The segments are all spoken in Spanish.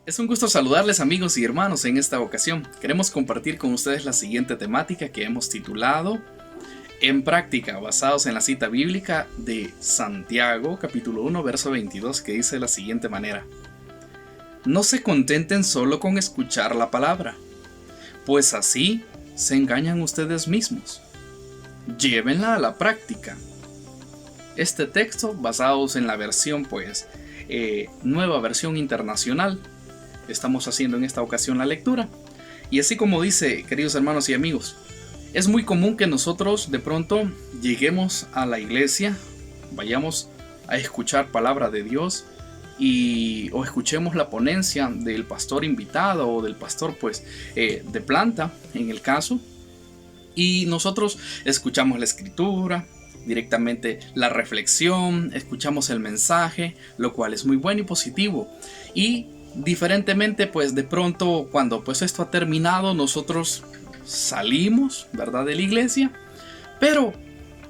Es un gusto saludarles amigos y hermanos en esta ocasión. Queremos compartir con ustedes la siguiente temática que hemos titulado En práctica, basados en la cita bíblica de Santiago, capítulo 1, verso 22, que dice de la siguiente manera: No se contenten solo con escuchar la palabra, pues así se engañan ustedes mismos. Llévenla a la práctica. Este texto, basados en la versión, nueva versión internacional, estamos haciendo en esta ocasión la lectura. Y así como dice, queridos hermanos y amigos, es muy común que nosotros de pronto lleguemos a la iglesia, vayamos a escuchar palabra de Dios o escuchemos la ponencia del pastor invitado o del pastor de planta en el caso, y nosotros escuchamos la escritura, directamente la reflexión, escuchamos el mensaje, lo cual es muy bueno y positivo. Y diferentemente, de pronto cuando esto ha terminado, nosotros salimos, ¿verdad?, de la iglesia, pero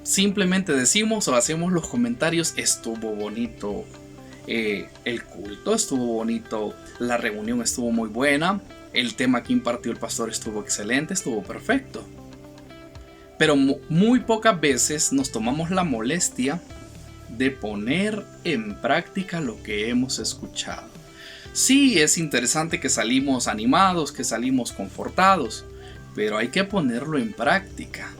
simplemente decimos o hacemos los comentarios: estuvo bonito el culto, estuvo bonito, la reunión estuvo muy buena, el tema que impartió el pastor estuvo excelente, estuvo perfecto. Pero muy pocas veces nos tomamos la molestia de poner en práctica lo que hemos escuchado. Sí, es interesante que salimos animados, que salimos confortados, pero hay que ponerlo en práctica.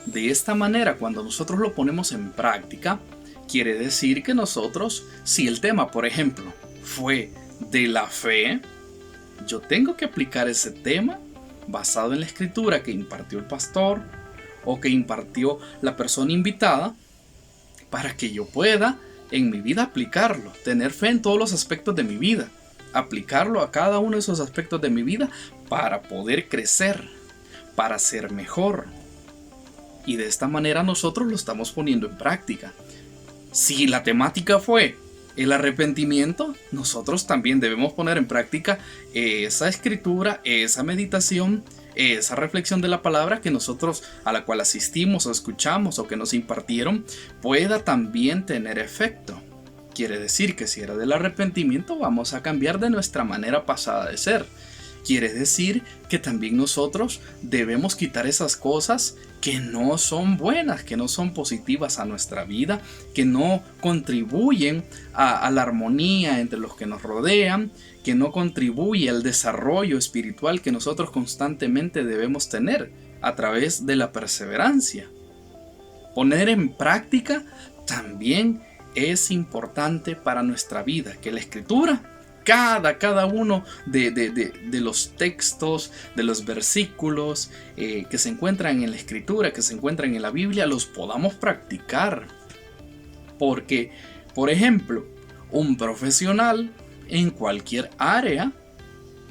De esta manera, cuando nosotros lo ponemos en práctica, quiere decir que nosotros, si el tema, por ejemplo, fue de la fe, yo tengo que aplicar ese tema basado en la escritura que impartió el pastor o que impartió la persona invitada, para que yo pueda en mi vida aplicarlo, tener fe en todos los aspectos de mi vida, aplicarlo a cada uno de esos aspectos de mi vida para poder crecer, para ser mejor. Y de esta manera nosotros lo estamos poniendo en práctica. Si la temática fue el arrepentimiento, nosotros también debemos poner en práctica esa escritura, esa meditación, esa reflexión de la palabra que nosotros, a la cual asistimos o escuchamos o que nos impartieron, pueda también tener efecto. Quiere decir que si era del arrepentimiento, vamos a cambiar de nuestra manera pasada de ser. Quiere decir que también nosotros debemos quitar esas cosas que no son buenas, que no son positivas a nuestra vida, que no contribuyen a la armonía entre los que nos rodean, que no contribuye al desarrollo espiritual que nosotros constantemente debemos tener a través de la perseverancia. Poner en práctica también es importante para nuestra vida, que la escritura, cada uno de los textos, de los versículos que se encuentran en la escritura, que se encuentran en la Biblia, los podamos practicar. Porque, por ejemplo, un profesional en cualquier área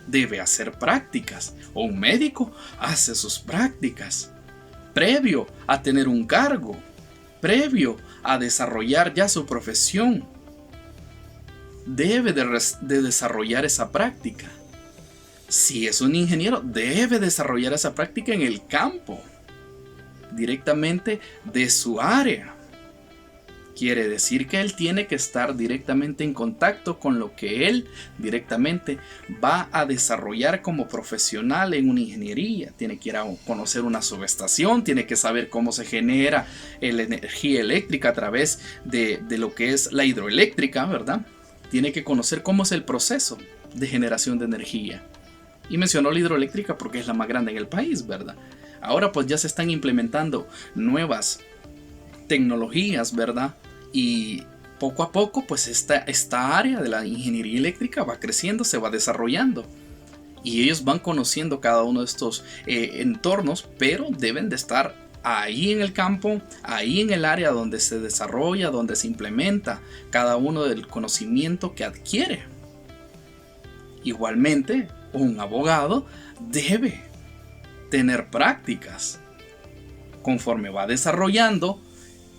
debe hacer prácticas, o un médico hace sus prácticas previo a tener un cargo, previo a desarrollar ya su profesión. Debe de desarrollar esa práctica. Si es un ingeniero, debe desarrollar esa práctica en el campo, directamente de su área. Quiere decir que él tiene que estar directamente en contacto con lo que él directamente va a desarrollar como profesional en una ingeniería. Tiene que ir a conocer una subestación, tiene que saber cómo se genera la energía eléctrica a través de lo que es la hidroeléctrica, ¿verdad? Tiene que conocer cómo es el proceso de generación de energía. Y mencionó la hidroeléctrica porque es la más grande en el país, ¿verdad? Ahora ya se están implementando nuevas tecnologías, ¿verdad? Y poco a poco esta área de la ingeniería eléctrica va creciendo, se va desarrollando. Y ellos van conociendo cada uno de estos entornos, pero deben de estar ahí en el campo, ahí en el área donde se desarrolla, donde se implementa cada uno del conocimiento que adquiere. Igualmente, un abogado debe tener prácticas. Conforme va desarrollando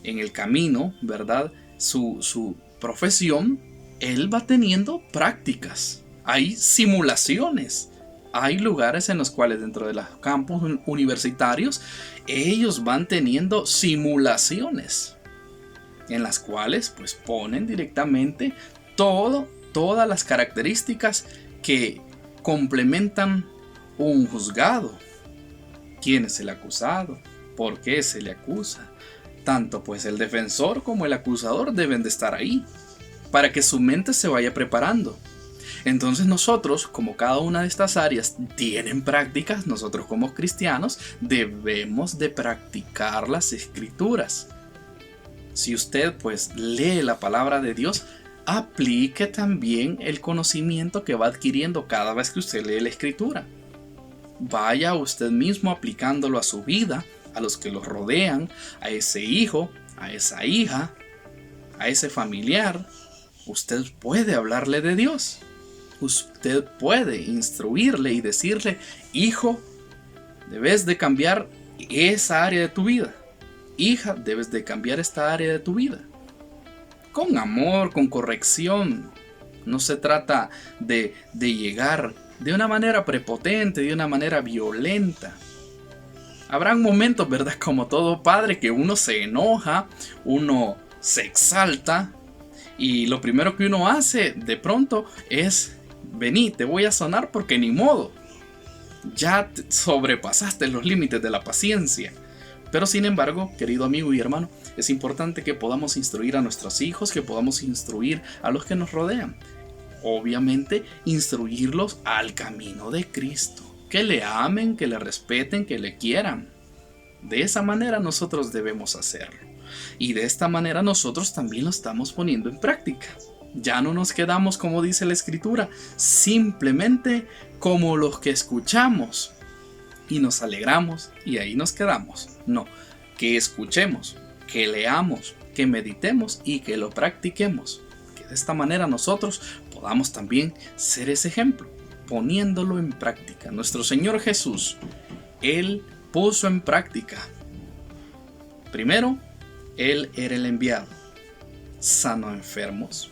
en el camino, ¿verdad?, su profesión, él va teniendo prácticas. Hay simulaciones. Hay lugares en los cuales dentro de los campus universitarios ellos van teniendo simulaciones en las cuales ponen directamente todas las características que complementan un juzgado. ¿Quién es el acusado? ¿Por qué se le acusa? Tanto pues el defensor como el acusador deben de estar ahí, para que su mente se vaya preparando. Entonces nosotros, como cada una de estas áreas tienen prácticas, nosotros como cristianos debemos de practicar las escrituras. Si usted pues lee la palabra de Dios, aplique también el conocimiento que va adquiriendo cada vez que usted lee la escritura. Vaya usted mismo aplicándolo a su vida, a los que los rodean, a ese hijo, a esa hija, a ese familiar. Usted puede hablarle de Dios. Usted puede instruirle y decirle: hijo, debes de cambiar esa área de tu vida. Hija, debes de cambiar esta área de tu vida. Con amor, con corrección. No se trata de llegar de una manera prepotente, de una manera violenta. Habrán momentos, ¿verdad? Como todo padre, que uno se enoja, uno se exalta, y lo primero que uno hace de pronto es: vení, te voy a sonar porque ni modo. Ya sobrepasaste los límites de la paciencia. Pero sin embargo, querido amigo y hermano, es importante que podamos instruir a nuestros hijos, que podamos instruir a los que nos rodean. Obviamente, instruirlos al camino de Cristo. Que le amen, que le respeten, que le quieran. De esa manera nosotros debemos hacerlo. Y de esta manera nosotros también lo estamos poniendo en práctica. Ya no nos quedamos, como dice la Escritura, simplemente como los que escuchamos y nos alegramos y ahí nos quedamos. No, que escuchemos, que leamos, que meditemos y que lo practiquemos. Que de esta manera nosotros podamos también ser ese ejemplo, poniéndolo en práctica. Nuestro Señor Jesús, Él puso en práctica. Primero, Él era el enviado, sanó enfermos.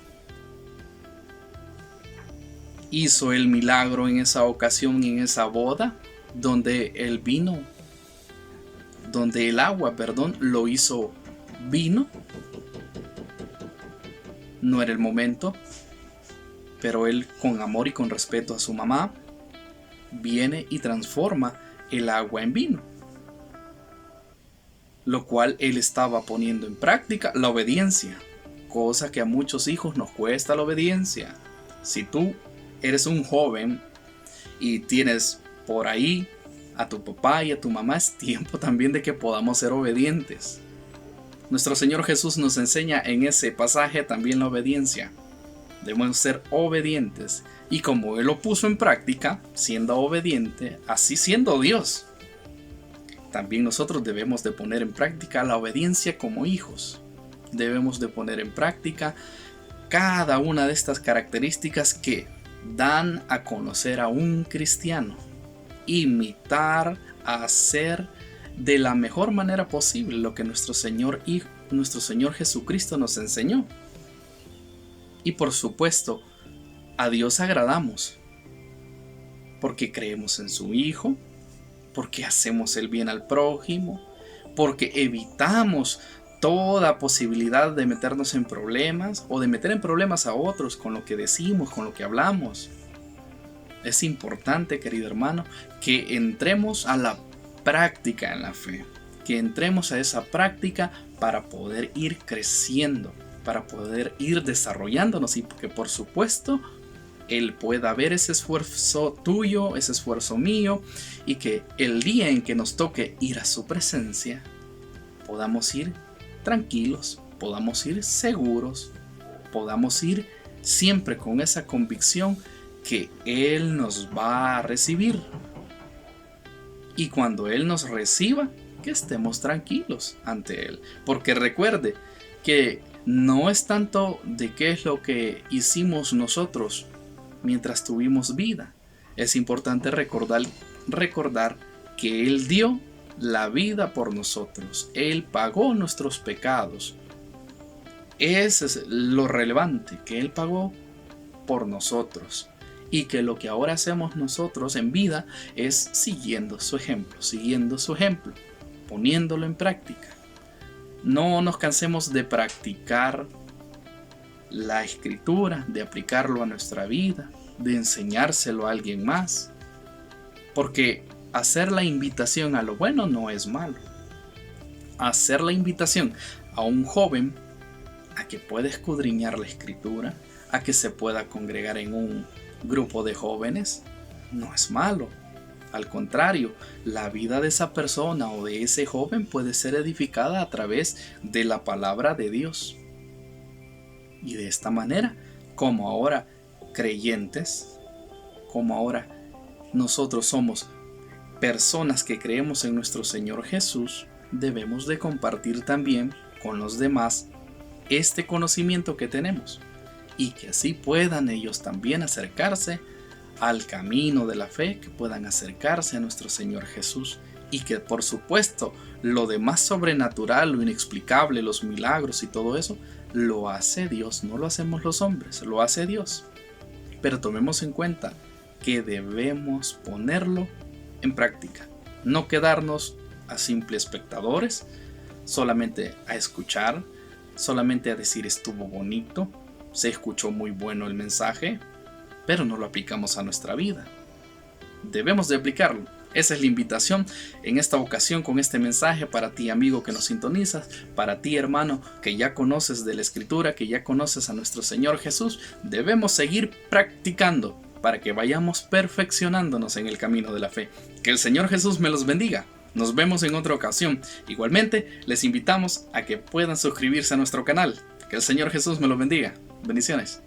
Hizo el milagro en esa ocasión, en esa boda, donde el agua, lo hizo vino. No era el momento, pero él, con amor y con respeto a su mamá, viene y transforma el agua en vino. Lo cual él estaba poniendo en práctica la obediencia, cosa que a muchos hijos nos cuesta la obediencia. Si tú eres un joven y tienes por ahí a tu papá y a tu mamá, es tiempo también de que podamos ser obedientes. Nuestro Señor Jesús nos enseña en ese pasaje también la obediencia. Debemos ser obedientes, y como Él lo puso en práctica, siendo obediente, así siendo Dios, también nosotros debemos de poner en práctica la obediencia como hijos. Debemos de poner en práctica cada una de estas características que dan a conocer a un cristiano. Imitar, hacer de la mejor manera posible lo que nuestro Señor Jesucristo nos enseñó. Y por supuesto, a Dios agradamos, porque creemos en su Hijo, porque hacemos el bien al prójimo, porque evitamos toda posibilidad de meternos en problemas o de meter en problemas a otros con lo que decimos, con lo que hablamos. Es importante, querido hermano, que entremos a la práctica en la fe, que entremos a esa práctica para poder ir creciendo, para poder ir desarrollándonos, y que por supuesto Él pueda ver ese esfuerzo tuyo, ese esfuerzo mío, y que el día en que nos toque ir a su presencia podamos ir tranquilos, podamos ir seguros, podamos ir siempre con esa convicción que Él nos va a recibir. Y cuando Él nos reciba, que estemos tranquilos ante Él. Porque recuerde que no es tanto de qué es lo que hicimos nosotros mientras tuvimos vida. Es importante recordar que Él dio la vida por nosotros. Él pagó nuestros pecados. Ese es lo relevante, que Él pagó por nosotros. Y que lo que ahora hacemos nosotros en vida es siguiendo su ejemplo, poniéndolo en práctica. No nos cansemos de practicar la Escritura, de aplicarlo a nuestra vida. de enseñárselo a alguien más. Porque hacer la invitación a lo bueno no es malo. Hacer la invitación a un joven a que pueda escudriñar la escritura, a que se pueda congregar en un grupo de jóvenes, no es malo. Al contrario, la vida de esa persona o de ese joven puede ser edificada a través de la palabra de Dios. Y de esta manera, como ahora creyentes, como ahora nosotros somos personas que creemos en nuestro Señor Jesús, debemos de compartir también con los demás este conocimiento que tenemos, y que así puedan ellos también acercarse al camino de la fe, que puedan acercarse a nuestro Señor Jesús, y que por supuesto lo demás sobrenatural, lo inexplicable, los milagros y todo eso, lo hace Dios, no lo hacemos los hombres, lo hace Dios. Pero tomemos en cuenta que debemos ponerlo en práctica, no quedarnos a simples espectadores, solamente a escuchar, solamente a decir estuvo bonito, se escuchó muy bueno el mensaje, pero no lo aplicamos a nuestra vida. Debemos de aplicarlo. Esa es la invitación en esta ocasión con este mensaje para ti, amigo que nos sintonizas, para ti, hermano, que ya conoces de la Escritura, que ya conoces a nuestro Señor Jesús. Debemos seguir practicando para que vayamos perfeccionándonos en el camino de la fe. Que el Señor Jesús me los bendiga. Nos vemos en otra ocasión. Igualmente, les invitamos a que puedan suscribirse a nuestro canal. Que el Señor Jesús me los bendiga. Bendiciones.